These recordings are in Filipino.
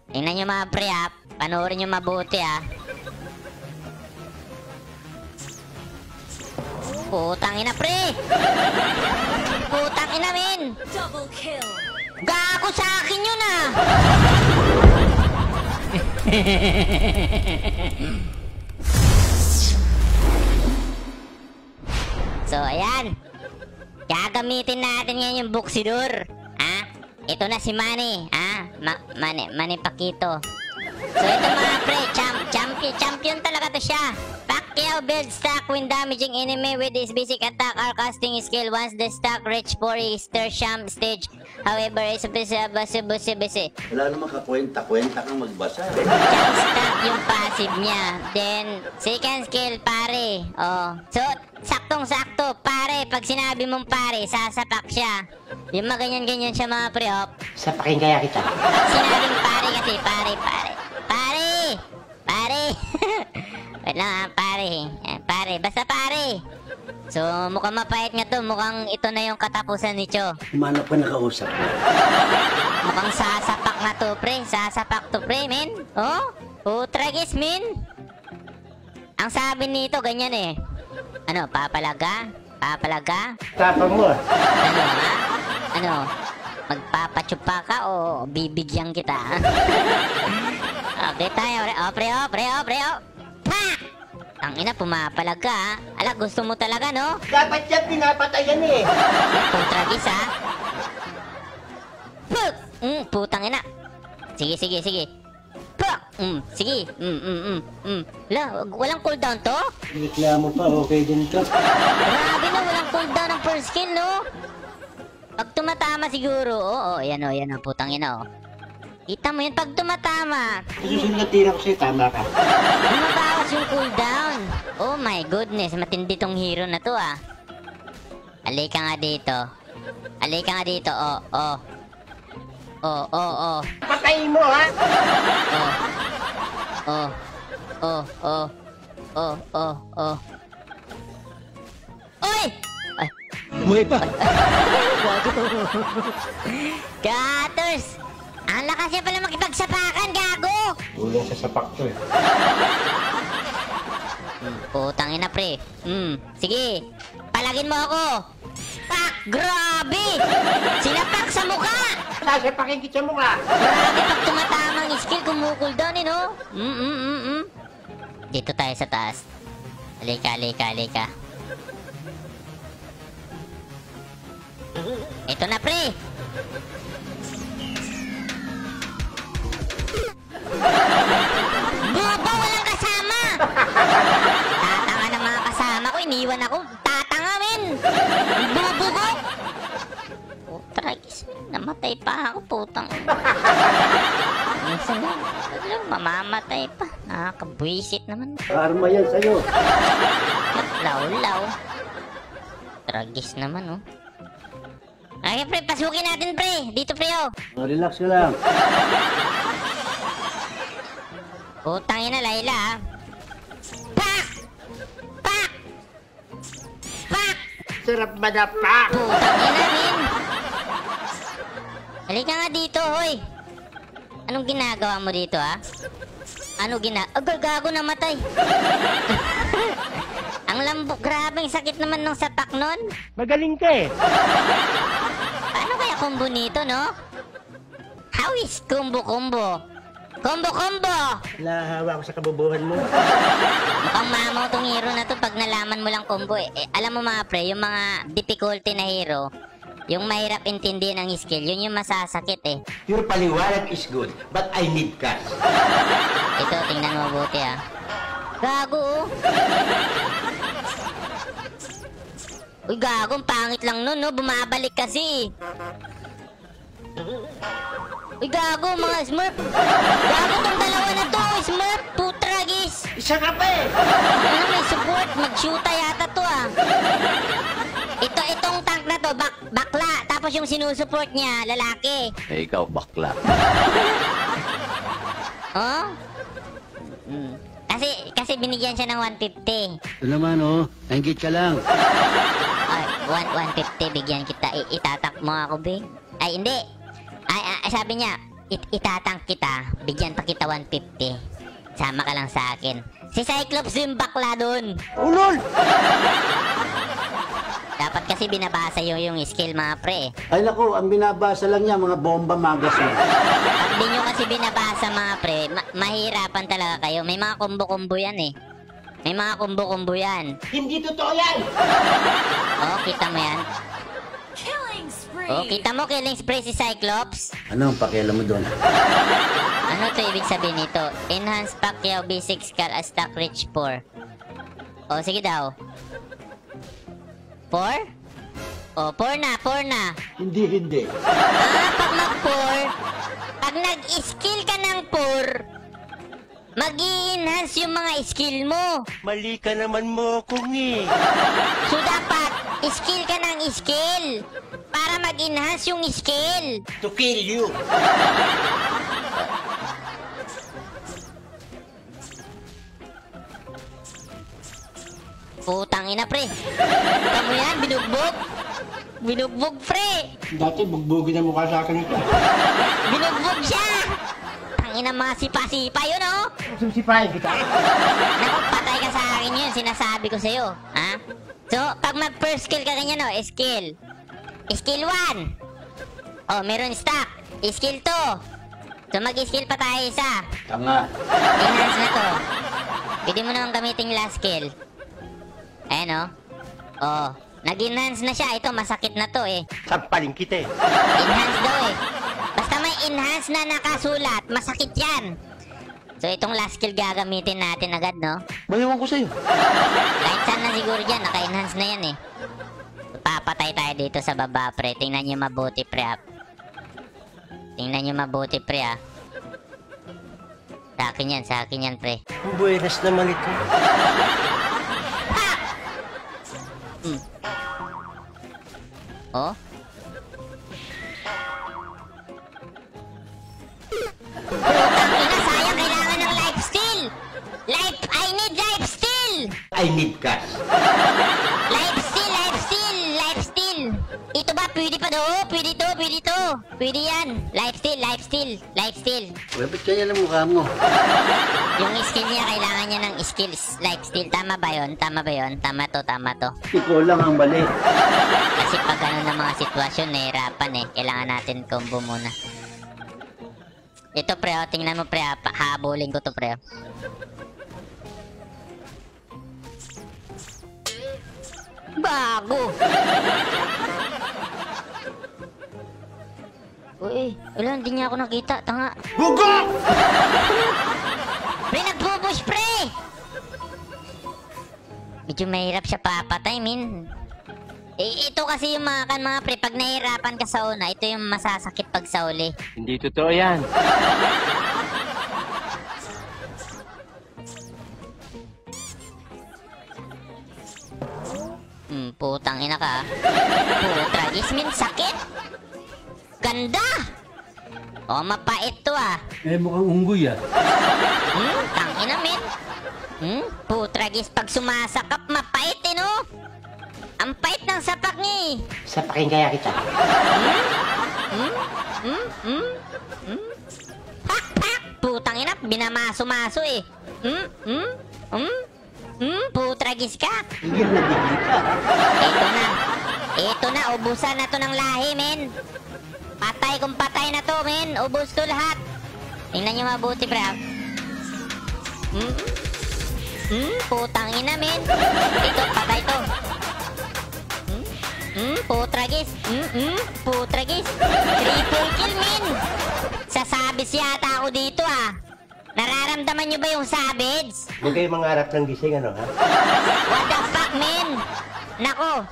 Tingnan nyo mga pre ha. Panoorin nyo mabuti ha. Putang ina pre! Putang ina min! Double kill! Gago sa akin yun ah! So ayan. Gagamitin natin ngayon yung Buksidor. Ito na si Manny. Manny Pacquiao. So ito mga pre, champion talaga to siya. Pacquiao builds stock when damaging enemy with his basic attack or casting skill once the stock reach for his tertium stage. However, is basi. Wala namang kakwenta kang magbasa. Jump stock yung passive niya. Then, second skill, pare. Oh. So, saktong-sakto, pare. Pag sinabi mong pare, sasapak siya. Yung mga ganyan-ganyan siya mga pre-op. Sapakin kaya kita. Pag sinabing pare kasi, pare. Wait lang ha, pare. Yan, pare. Basta pare. So, mukhang mapait nga to. Mukhang ito na yung katapusan ni Cho. Humanap ka nakausap ko. Mukhang sasapak na to, pre. Sasapak to, pre, men. Oh, utragis, men. Ang sabi nito, ganyan eh. Ano, papalaga? Tapang mo. Ano, ha? Ano, magpapatsupa ka o bibigyan kita? Okay tayo, pre. Pa! Ang ina, pumapalaga, ha? Ala, gusto mo talaga, no? Dapat yan pinapatayan eh. Putragis, ha? Puk! Putang ina. Sige. Puk! Sige. La, walang cooldown to? Reklamo pa, okay din to. Grabe na, walang cooldown ng first skill, no? Pag tumatama siguro, yan o, putang ina, Kita mo yun, pag tumatama. Susunod na tira ko sa'yo, tama ka. Bumabawas yung cooldown. Oh my goodness, matindi tong hero na to, Alika nga dito, Patayin mo, ha? Oy! Buhay pa. Gators! Ang lakas niya pala makipagsapakan, gago! Tulong sa sapak to eh. Putang ina, pre. Sige, palagin mo ako. Pak! Grabe! Sinapak sa mukha! Sasapakin kita mo ka. Grabe, pag tumatamang skill, kumukuldown eh, no? Dito tayo sa taas. Halika. Ito na, pre! Bobo, walang kasama! Tatanga ng mga kasama ko, iniwan ako. Tatanga, men! Bobo ko! Tragis, namatay pa ako, putang. Minsan lang, mamamatay pa. Nakakabwisit naman. Karma yan sa'yo. Law. Tragis naman, Ay, pre, pasukin natin, pre. Dito, pre, Relax ka lang. Putang ina, Layla, Pak! Sarap madapak. Putang ina, min. Halika nga dito, hoy. Anong ginagawa mo dito, ha? Gago, namatay. Ang lambok, grabe, sakit naman nung sapak nun. Magaling ka eh. Paano kaya combo nito, no? How is combo? Combo! Lahawa ako sa kabubuhan mo. Mukhang mamaw tong hero na to pag nalaman mo lang combo eh. Alam mo mga pre, yung mga difficulty na hero, yung mahirap intindihin ang skill, yun yung masasakit eh. Your paliwanag is good, but I need cash. Ito, tingnan mo mabuti Gago, Uy, gago, ang pangit lang nun, no? Bumabalik kasi. Uy, gago, mga Smurf. Gago tong dalawa na to, Smurf. Putragis. Isa ka pa eh. Ano, may support. Mag-shoota yata to, Itong tank na to, bakla. Tapos yung sinusupport niya, lalaki. Eh, ikaw, bakla. Kasi binigyan siya ng 150. Ito naman, Nanggit ka lang. Ay, 150 bigyan kita. Itatak mo ako, be. Ay, hindi. Ay, sabi niya, itatang kita, bigyan pa kita 150. Sama ka lang sa akin. Si Cyclops yung bakla dun. Ulol! Dapat kasi binabasa yung skill mga pre. Ay naku, ang binabasa lang niya, mga bomba magazine. Pag di nyo kasi binabasa mga pre, mahirapan talaga kayo. May mga kumbo-kumbo yan eh. May mga kumbo-kumbo yan. Hindi totoo yan! Oh, kita mo yan. Oh, kita mo killing spree si Cyclops? Ano ang pakialam mo doon? Ano to ibig sabihin nito? Enhance Pacquiao B6 Cal Attack Reach 4. Oh, sige daw. 4? Oh, 4 na. Hindi. Pag mag-4, pag nag-skill ka ng 4, mag-i-enhance yung mga skill mo. Mali ka naman mo kung So, dapat, skill ka ng skill para mag-enhance yung skill. To kill you. Putang ina, pre. Kamu yan, binugbog. Binugbog, pre. Dati bugbugin ang mukha sa akin ito. Binugbog siya. Tangina mga sipa-sipa yun, oh. Susipahin kita. Naku, patay ka sa akin yun. Sinasabi ko sa'yo. Ha? So, pag mag-first skill ka ganyan, no? Skill. Skill 1. Oh, meron stock. Skill 2. So, mag-skill pa tayo isa. Tanga. Enhance na to. Pwede mo naman gamitin last skill. Ayan, oh. Oh, nag-enhance na siya. Ito, masakit na to, eh. Sampaling kita eh. Enhance daw, eh. Basta may enhance na nakasulat, masakit yan. So, itong last skill gagamitin natin agad, no? Mayawan ko sa'yo. Kahit saan na siguro dyan, naka-enhance na yan, eh. Papatay tayo dito sa baba, pre. Tingnan nyo mabuti, pre, ah. Tingnan nyo mabuti, pre, ah. Sa akin yan, pre. Buenas naman ito. Oh? Putang ina, sayang, kailangan ng life steal! I need life steal! I need cash. Life steal! Ito ba, pwede pa do? Pwede to. Pwede yan. Life steal. Uy, ba't kaya lang mukha mo? Yung skill niya, kailangan niya ng skills. Life steal, tama ba yun? Tama to. Ikaw lang ang mali. Kasi pag ganun ng mga sitwasyon, nahirapan eh. Kailangan natin combo muna. Ito pre, oh, tingnan mo pre, habulin ko to pre. Bago! Uy, wala, hindi niya ako nakita, tanga. Bugo! Pre, nagbubush pre! Medyo mahirap siya papatay, min. Ito kasi yung mga pre, pag nahirapan ka sa una, ito yung masasakit pag sa uli. Hindi totoo yan. Putang ina ka. Putragis, min, sakit. Ganda! Oh, mapait to ah. Mukhang unggoy ah. Tangina, min. Putragis, pag sumasakap, mapait eh, no? Ang pait ng sapak niya eh. Sapakin kaya kita. Pak! Putang ina, binamaso-maso eh. Putragis ka. Tigil na bigli ka. Ito na, ubusan na to ng lahi, men. Patay kung patay na to, men. Ubus to lahat. Tingnan nyo mabuti, pre. Putang ina, men. Ito, patay to. Putragis. Putragis. Triple kill, men. Sasabis yata ako dito, ah. Nararamdaman nyo ba yung sabits? Huwag kayo mangarap ng gising, ano, ha? What the fuck, men? Nako.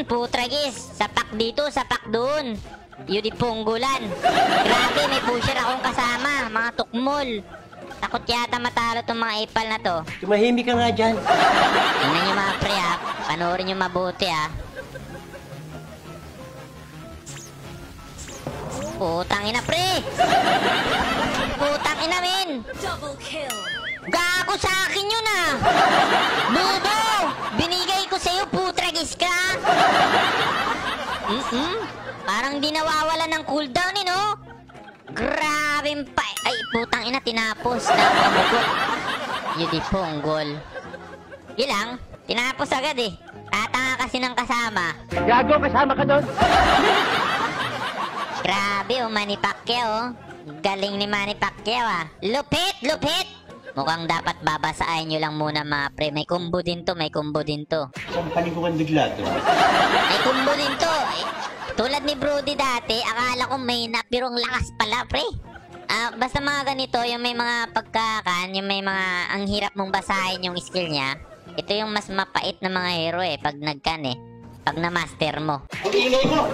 Putragis. Sapak dito, sapak doon. Yun di punggulan. Grabe, may pusher akong kasama. Mga tukmol. Takot yata matalo tong mga ipal na to. Tumahimik ka nga dyan. Tingnan nyo mga pre, ha. Panoorin nyo mabuti, ha. Putang ina, pre! Putang ina, men! Double kill. Gago sa akin yun, ah! Bubo! Binigay ko sa'yo, putragis ka! Parang di nawawala ng cooldown, eh, no? Grabe pa. Ay, putang ina, tinapos. Napakamugot. Yudiponggol. Ilang? Tinapos agad eh. Tatanga kasi ng kasama. Gago, kasama ka doon. Grabe oh, Manny Pacquiao oh. Galing ni Manny Pacquiao ah. Lupit, lupit! Mukhang dapat babasahin nyo lang muna mga pre. May combo din to, may combo din to. Isang paliguan bigla to. May combo din to. Eh, tulad ni Brody dati, akala ko may na, pero ang lakas pala pre. Basta mga ganito, yung may mga pagkakan, yung may mga, ang hirap mong basahin yung skill niya. Ito yung mas mapait na mga hero eh, pag nagkan eh. Pag na-master mo. Ang ingay mo!